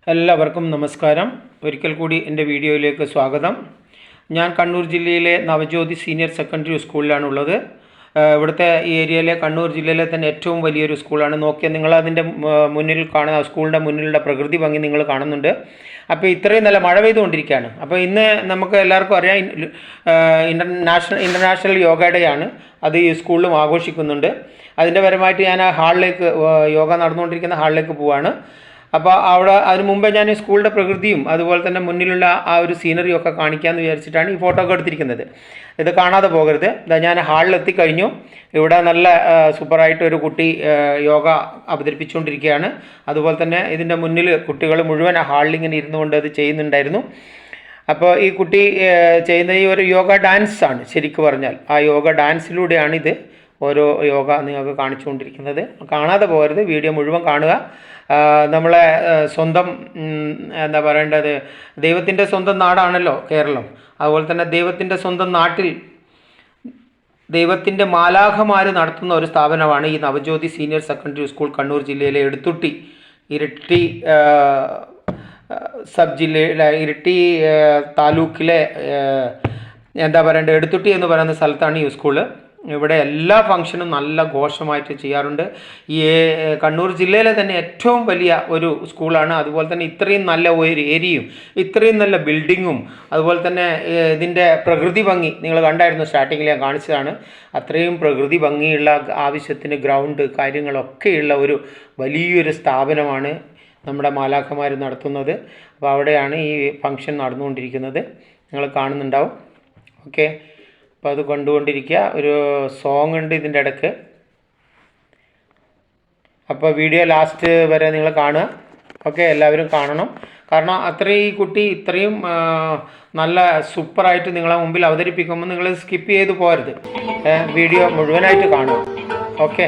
എല്ലാവർക്കും നമസ്കാരം. ഒരിക്കൽ കൂടി എൻ്റെ വീഡിയോയിലേക്ക് സ്വാഗതം. ഞാൻ കണ്ണൂർ ജില്ലയിലെ നവജ്യോതി സീനിയർ സെക്കൻഡറി സ്കൂളിലാണുള്ളത്. ഇവിടുത്തെ ഈ ഏരിയയിലെ കണ്ണൂർ ജില്ലയിലെ തന്നെ ഏറ്റവും വലിയൊരു സ്കൂളാണ്. നോക്കിയാൽ നിങ്ങൾ അതിൻ്റെ മുന്നിൽ കാണുന്ന സ്കൂളിൻ്റെ മുന്നിലുള്ള പ്രകൃതി ഭംഗി നിങ്ങൾ കാണുന്നുണ്ട്. അപ്പോൾ ഇത്രയും നല്ല മഴ പെയ്തുകൊണ്ടിരിക്കുകയാണ്. അപ്പോൾ ഇന്ന് നമുക്ക് എല്ലാവർക്കും അറിയാം, ഇൻ്റർനാഷണൽ യോഗ ഡേ ആണ്. അത് ഈ സ്കൂളിലും ആഘോഷിക്കുന്നുണ്ട്. അതിൻ്റെ പരമായിട്ട് ഞാൻ ആ ഹാളിലേക്ക്, യോഗ നടന്നുകൊണ്ടിരിക്കുന്ന ഹാളിലേക്ക് പോവാണ്. അപ്പോൾ അവിടെ അതിന് മുമ്പേ ഞാൻ സ്കൂളിൻ്റെ പ്രകൃതിയും അതുപോലെ തന്നെ മുന്നിലുള്ള ആ ഒരു സീനറിയും ഒക്കെ കാണിക്കാമെന്ന് വിചാരിച്ചിട്ടാണ് ഈ ഫോട്ടോ ഒക്കെ എടുത്തിരിക്കുന്നത്. ഇത് കാണാതെ പോകരുത്. ഞാൻ ഹാളിലെത്തിക്കഴിഞ്ഞു. ഇവിടെ നല്ല സൂപ്പറായിട്ട് ഒരു കുട്ടി യോഗ അവതരിപ്പിച്ചുകൊണ്ടിരിക്കുകയാണ്. അതുപോലെ തന്നെ ഇതിൻ്റെ മുന്നിൽ കുട്ടികൾ മുഴുവൻ ആ ഹാളിലിങ്ങനെ ഇരുന്നുകൊണ്ട് അത് ചെയ്യുന്നുണ്ടായിരുന്നു. അപ്പോൾ ഈ കുട്ടി ചെയ്യുന്ന ഈ ഒരു യോഗ ഡാൻസാണ്. ശരിക്കും പറഞ്ഞാൽ ആ യോഗ ഡാൻസിലൂടെയാണ് ഇത് ഓരോ യോഗ നിങ്ങൾക്ക് കാണിച്ചുകൊണ്ടിരിക്കുന്നത്. കാണാതെ പോകരുത്, വീഡിയോ മുഴുവൻ കാണുക. നമ്മളെ സ്വന്തം എന്താ പറയേണ്ടത്, ദൈവത്തിൻ്റെ സ്വന്തം നാടാണല്ലോ കേരളം. അതുപോലെ തന്നെ ദൈവത്തിൻ്റെ സ്വന്തം നാട്ടിൽ ദൈവത്തിൻ്റെ മാലാഖമാർ നടത്തുന്ന ഒരു സ്ഥാപനമാണ് ഈ Navajyothi senior secondary school, Kannur ജില്ലയിലെ എടുത്തുട്ടി ഇരിട്ടി സബ് ജില്ലയിലെ ഇരിട്ടി താലൂക്കിലെ എന്താ പറയേണ്ടത്, എടുത്തുട്ടി എന്ന് പറയുന്ന സ്ഥലത്താണ് ഈ സ്കൂള്. ഇവിടെ എല്ലാ ഫംഗ്ഷനും നല്ല ഘോഷമായിട്ട് ചെയ്യാറുണ്ട്. ഈ കണ്ണൂർ ജില്ലയിലെ തന്നെ ഏറ്റവും വലിയ ഒരു സ്കൂളാണ്. അതുപോലെ തന്നെ ഇത്രയും നല്ല ഒരു ഏരിയയും ഇത്രയും നല്ല ബിൽഡിങ്ങും അതുപോലെ തന്നെ ഇതിൻ്റെ പ്രകൃതി ഭംഗി നിങ്ങൾ കണ്ടായിരുന്നു, സ്റ്റാർട്ടിങ്ങിൽ ഞാൻ കാണിച്ചതാണ്. അത്രയും പ്രകൃതി ഭംഗിയുള്ള, ആവശ്യത്തിന് ഗ്രൗണ്ട് കാര്യങ്ങളൊക്കെയുള്ള ഒരു വലിയൊരു സ്ഥാപനമാണ് നമ്മുടെ മാലാഖമാർ നടത്തുന്നത്. അപ്പോൾ അവിടെയാണ് ഈ ഫംഗ്ഷൻ നടന്നുകൊണ്ടിരിക്കുന്നത്. നിങ്ങൾ കാണുന്നുണ്ടാവും. ഓക്കെ, അപ്പോൾ അത് കണ്ടുകൊണ്ടിരിക്കുക. ഒരു സോങ് ഉണ്ട് ഇതിൻ്റെ ഇടയ്ക്ക്. അപ്പോൾ വീഡിയോ ലാസ്റ്റ് വരെ നിങ്ങൾ കാണുക. ഓക്കെ, എല്ലാവരും കാണണം. കാരണം അത്രയും ഈ കുട്ടി ഇത്രയും നല്ല സൂപ്പറായിട്ട് നിങ്ങളെ മുമ്പിൽ അവതരിപ്പിക്കുമ്പോൾ നിങ്ങൾ സ്കിപ്പ് ചെയ്ത് പോകരുത്. വീഡിയോ മുഴുവനായിട്ട് കാണുക. ഓക്കെ.